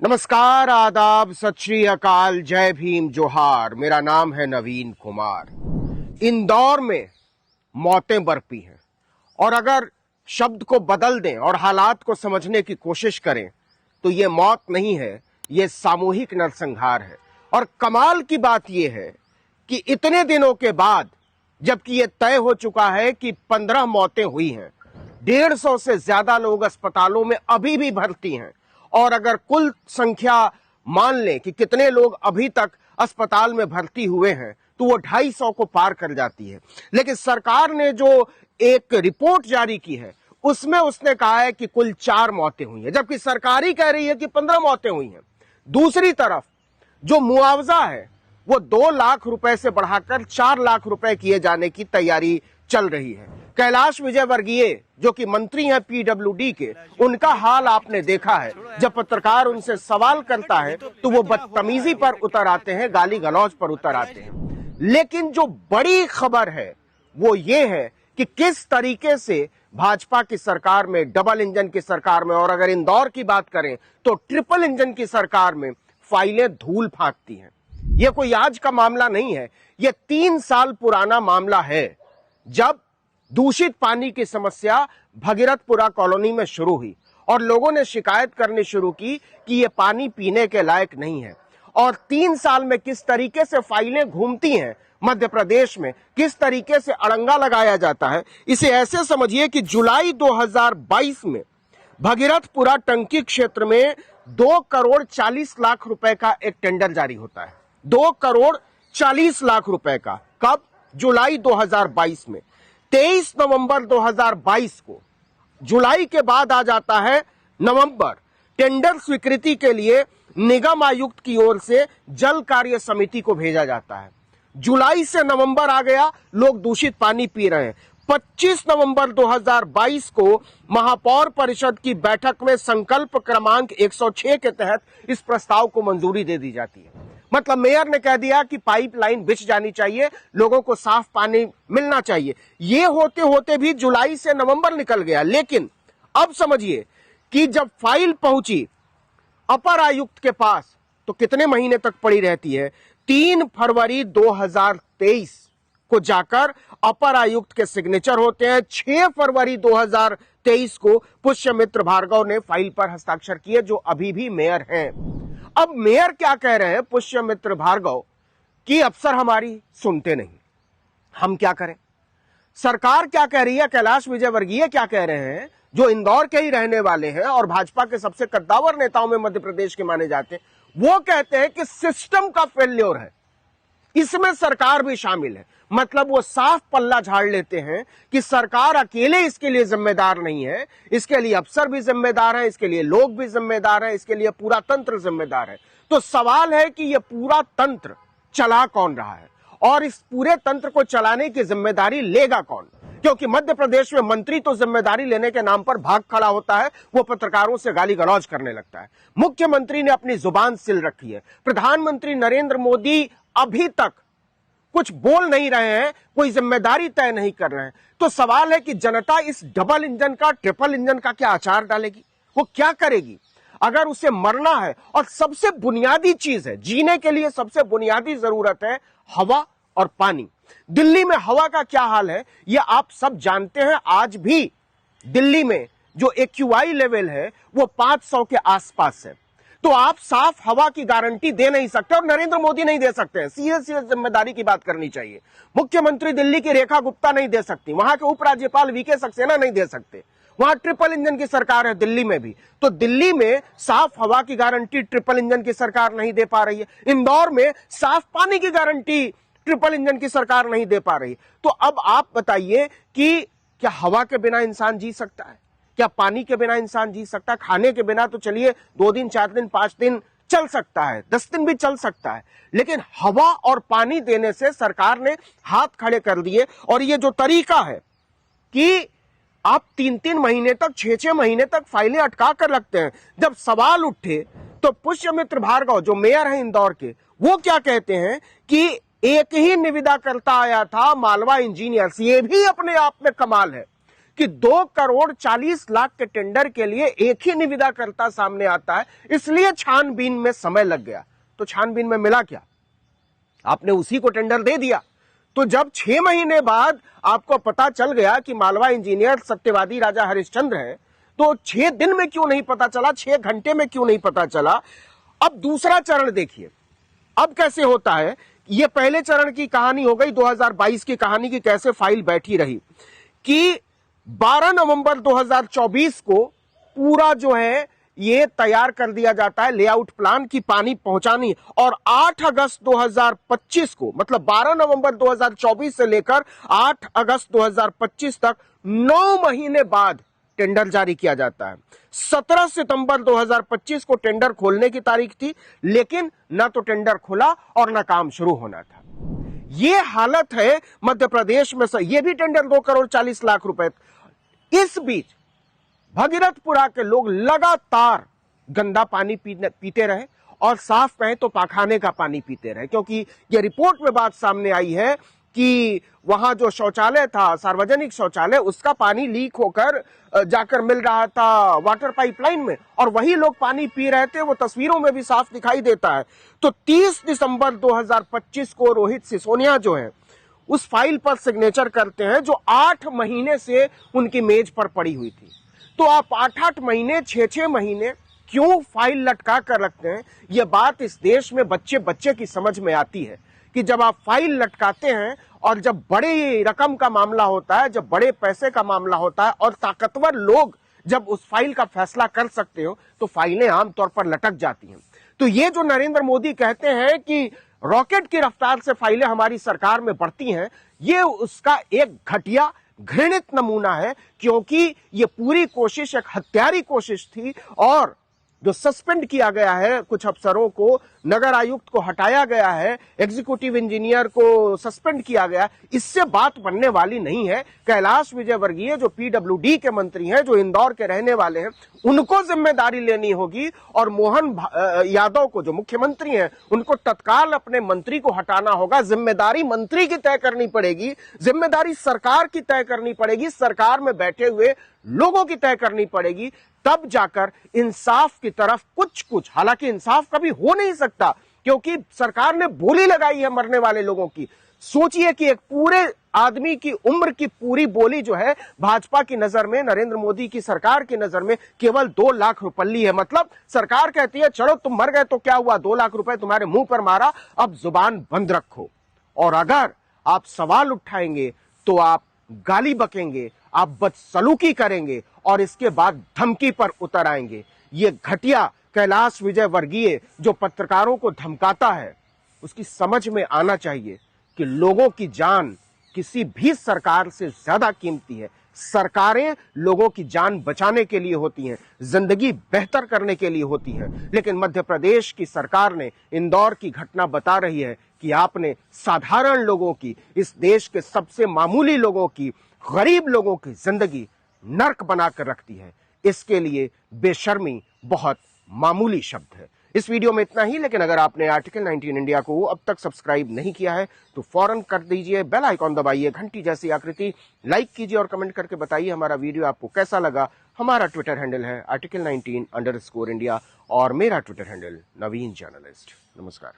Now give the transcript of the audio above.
नमस्कार, आदाब, सत श्री अकाल, जय भीम, जोहार। मेरा नाम है नवीन कुमार। इंदौर में मौतें बरपी हैं और अगर शब्द को बदल दें और हालात को समझने की कोशिश करें तो ये मौत नहीं है, ये सामूहिक नरसंहार है। और कमाल की बात यह है कि इतने दिनों के बाद, जबकि ये तय हो चुका है कि 15 मौतें हुई हैं, 150 से ज्यादा लोग अस्पतालों में अभी भी भर्ती हैं, और अगर कुल संख्या मान लें कि कितने लोग अभी तक अस्पताल में भर्ती हुए हैं तो वो 250 को पार कर जाती है। लेकिन सरकार ने जो एक रिपोर्ट जारी की है उसमें उसने कहा है कि कुल 4 मौतें हुई हैं, जबकि सरकार ही कह रही है कि 15 मौतें हुई हैं। दूसरी तरफ जो मुआवजा है वो 2 लाख रुपए से बढ़ाकर 4 लाख रुपए किए जाने की तैयारी चल रही है। कैलाश विजयवर्गीय जो कि मंत्री हैं पीडब्ल्यूडी के, उनका हाल आपने देखा है। जब पत्रकार उनसे सवाल करता है तो वो बदतमीजी पर उतर आते हैं, गाली गलौज पर उतर आते हैं। लेकिन जो बड़ी खबर है वो ये है कि किस तरीके से भाजपा की सरकार में, डबल इंजन की सरकार में, और अगर इंदौर की बात करें तो ट्रिपल इंजन की सरकार में फाइलें धूल फेंकती हैं। यह कोई आज का मामला नहीं है, यह 3 साल पुराना मामला है, जब दूषित पानी की समस्या भगीरथपुरा कॉलोनी में शुरू हुई और लोगों ने शिकायत करनी शुरू की कि यह पानी पीने के लायक नहीं है। और 3 साल में किस तरीके से फाइलें घूमती हैं मध्य प्रदेश में, किस तरीके से अड़ंगा लगाया जाता है, इसे ऐसे समझिए कि जुलाई 2022 में भगीरथपुरा टंकी क्षेत्र में 2 करोड़ 40 लाख रुपए का एक टेंडर जारी होता है। 2 करोड़ 40 लाख रुपए का। कब? जुलाई 2022 में। 23 नवंबर 2022 को, जुलाई के बाद आ जाता है नवंबर, टेंडर स्वीकृति के लिए निगम आयुक्त की ओर से जल कार्य समिति को भेजा जाता है। जुलाई से नवंबर आ गया, लोग दूषित पानी पी रहे हैं। 25 नवंबर 2022 को महापौर परिषद की बैठक में संकल्प क्रमांक 106 के तहत इस प्रस्ताव को मंजूरी दे दी जाती है। मतलब मेयर ने कह दिया कि पाइपलाइन बिछ जानी चाहिए, लोगों को साफ पानी मिलना चाहिए। ये होते होते भी जुलाई से नवंबर निकल गया। लेकिन अब समझिए कि जब फाइल पहुंची अपर आयुक्त के पास तो कितने महीने तक पड़ी रहती है। 3 फरवरी 2023 को जाकर अपर आयुक्त के सिग्नेचर होते हैं। 6 फरवरी 2023 को पुष्यमित्र भार्गव ने फाइल पर हस्ताक्षर किए, जो अभी भी मेयर हैं। अब मेयर क्या कह रहे हैं, पुष्यमित्र भार्गव, कि अफसर हमारी सुनते नहीं, हम क्या करें। सरकार क्या कह रही है, कैलाश विजयवर्गीय क्या कह रहे हैं, जो इंदौर के ही रहने वाले हैं और भाजपा के सबसे कद्दावर नेताओं में मध्य प्रदेश के माने जाते हैं, वो कहते हैं कि सिस्टम का फेल्योर है, इसमें सरकार भी शामिल है। मतलब वो साफ पल्ला झाड़ लेते हैं कि सरकार अकेले इसके लिए जिम्मेदार नहीं है, इसके लिए अफसर भी जिम्मेदार है, इसके लिए लोग भी जिम्मेदार है, इसके लिए पूरा तंत्र जिम्मेदार है। तो सवाल है कि ये पूरा तंत्र चला कौन रहा है और इस पूरे तंत्र को चलाने की जिम्मेदारी लेगा कौन। क्योंकि मध्य प्रदेश में मंत्री तो जिम्मेदारी लेने के नाम पर भाग खड़ा होता है, वो पत्रकारों से गाली गलौज करने लगता है। मुख्यमंत्री ने अपनी जुबान सिल रखी है। प्रधानमंत्री नरेंद्र मोदी अभी तक कुछ बोल नहीं रहे हैं, कोई जिम्मेदारी तय नहीं कर रहे हैं। तो सवाल है कि जनता इस डबल इंजन का, ट्रिपल इंजन का क्या आचार डालेगी, वो क्या करेगी। अगर उसे मरना है, और सबसे बुनियादी चीज है, जीने के लिए सबसे बुनियादी जरूरत है हवा और पानी। दिल्ली में हवा का क्या हाल है यह आप सब जानते हैं। आज भी दिल्ली में जो एक्यूआई लेवल है वो 500 के आसपास है। तो आप साफ हवा की गारंटी दे नहीं सकते और नरेंद्र मोदी नहीं दे सकते हैं। सीधे जिम्मेदारी की बात करनी चाहिए। मुख्यमंत्री दिल्ली की रेखा गुप्ता नहीं दे सकती, वहां के उपराज्यपाल वीके सक्सेना नहीं दे सकते। वहां ट्रिपल इंजन की सरकार है दिल्ली में भी, तो दिल्ली में साफ हवा की गारंटी ट्रिपल इंजन की सरकार नहीं दे पा रही है। इंदौर में साफ पानी की गारंटी ट्रिपल इंजन की सरकार नहीं दे पा रही। तो अब आप बताइए कि क्या हवा के बिना इंसान जी सकता है, क्या पानी के बिना इंसान जी सकता है। खाने के बिना तो चलिए 2 दिन 4 दिन 5 दिन चल सकता है, 10 दिन भी चल सकता है, लेकिन हवा और पानी देने से सरकार ने हाथ खड़े कर दिए। और ये जो तरीका है कि आप 3-3 महीने तक, 6-6 महीने तक फाइलें अटका कर रखते हैं। जब सवाल उठे तो पुष्यमित्र भार्गव जो मेयर हैं इंदौर के, वो क्या कहते हैं कि एक ही निविदा करता आया था, मालवा इंजीनियर्स। ये भी अपने आप में कमाल है कि 2,40,00,000 के टेंडर के लिए एक ही निविदाकर्ता सामने आता है, इसलिए छानबीन में समय लग गया। तो छानबीन में मिला क्या? आपने उसी को टेंडर दे दिया। तो जब 6 महीने बाद आपको पता चल गया कि मालवा इंजीनियर सत्यवादी राजा हरिश्चंद्र है, तो 6 दिन में क्यों नहीं पता चला, 6 घंटे में क्यों नहीं पता चला? अब दूसरा चरण देखिए, अब कैसे होता है। यह पहले चरण की कहानी हो गई, 2022 की कहानी की कैसे फाइल बैठी रही कि 12 नवंबर 2024 को पूरा जो है ये तैयार कर दिया जाता है लेआउट प्लान की पानी पहुंचानी, और 8 अगस्त 2025 को, मतलब 12 नवंबर 2024 से लेकर 8 अगस्त 2025 तक 9 महीने बाद टेंडर जारी किया जाता है। 17 सितंबर 2025 को टेंडर खोलने की तारीख थी, लेकिन ना तो टेंडर खुला और ना काम शुरू होना था। यह हालत है मध्य प्रदेश में। यह भी टेंडर 2,40,00,000 रुपए। इस बीच भगीरथपुरा के लोग लगातार गंदा पानी पीते रहे, और साफ कहें तो पाखाने का पानी पीते रहे, क्योंकि यह रिपोर्ट में बात सामने आई है कि वहां जो शौचालय था, सार्वजनिक शौचालय, उसका पानी लीक होकर जाकर मिल रहा था वाटर पाइपलाइन में, और वही लोग पानी पी रहे थे। वो तस्वीरों में भी साफ दिखाई देता है। तो 30 दिसंबर 2025 को रोहित सिसोदिया जो है उस फाइल पर सिग्नेचर करते हैं, जो 8 महीने से उनकी मेज पर पड़ी हुई थी। तो आप 8-8 महीने, 6-6 महीने क्यों फाइल लटका कर रखते हैं? यह बात इस देश में बच्चे बच्चे की समझ में आती है कि जब आप फाइल लटकाते हैं और जब बड़ी रकम का मामला होता है, जब बड़े पैसे का मामला होता है और ताकतवर लोग जब उस फाइल का फैसला कर सकते हो, तो फाइलें आमतौर पर लटक जाती हैं। तो ये जो नरेंद्र मोदी कहते हैं कि रॉकेट की रफ्तार से फाइलें हमारी सरकार में बढ़ती हैं, ये उसका एक घटिया, घृणित नमूना है, क्योंकि ये पूरी कोशिश एक हत्यारी कोशिश थी। और जो सस्पेंड किया गया है कुछ अफसरों को, नगर आयुक्त को हटाया गया है, एग्जीक्यूटिव इंजीनियर को सस्पेंड किया गया, इससे बात बनने वाली नहीं है। कैलाश विजयवर्गीय जो पीडब्ल्यूडी के मंत्री हैं, जो इंदौर के रहने वाले हैं, उनको जिम्मेदारी लेनी होगी, और मोहन यादव को जो मुख्यमंत्री हैं उनको तत्काल अपने मंत्री को हटाना होगा। जिम्मेदारी मंत्री की तय करनी पड़ेगी, जिम्मेदारी सरकार की तय करनी पड़ेगी, सरकार में बैठे हुए लोगों की तय करनी पड़ेगी। तब जाकर इंसाफ की तरफ कुछ, हालांकि इंसाफ कभी हो नहीं सकता, क्योंकि सरकार ने बोली लगाई है मरने वाले लोगों की। सोचिए कि एक पूरे आदमी की उम्र की पूरी बोली जो है भाजपा की नजर में, नरेंद्र मोदी की सरकार की नजर में केवल 2 लाख रुपये है। मतलब सरकार कहती है चलो तुम मर गए तो क्या हुआ, 2 लाख रुपए तुम्हारे मुंह पर मारा, अब जुबान बंद रखो। और अगर आप सवाल उठाएंगे तो आप गाली बकेंगे, आप बदसलूकी करेंगे, और इसके बाद धमकी पर उतर आएंगे। ये घटिया कैलाश विजयवर्गीय जो पत्रकारों को धमकाता है, उसकी समझ में आना चाहिए कि लोगों की जान किसी भी सरकार से ज्यादा कीमती है। सरकारें लोगों की जान बचाने के लिए होती हैं, जिंदगी बेहतर करने के लिए होती हैं। लेकिन मध्य प्रदेश की सरकार ने, इंदौर की घटना बता रही है कि आपने साधारण लोगों की, इस देश के सबसे मामूली लोगों की, गरीब लोगों की जिंदगी नर्क बनाकर रख दी है। इसके लिए बेशर्मी बहुत मामूली शब्द है। इस वीडियो में इतना ही, लेकिन अगर आपने आर्टिकल 19 इंडिया को अब तक सब्सक्राइब नहीं किया है तो फौरन कर दीजिए, बेल आइकॉन दबाइए, घंटी जैसी आकृति, लाइक कीजिए और कमेंट करके बताइए हमारा वीडियो आपको कैसा लगा। हमारा ट्विटर हैंडल है article19_India और मेरा ट्विटर हैंडल नवीन जर्नलिस्ट। नमस्कार।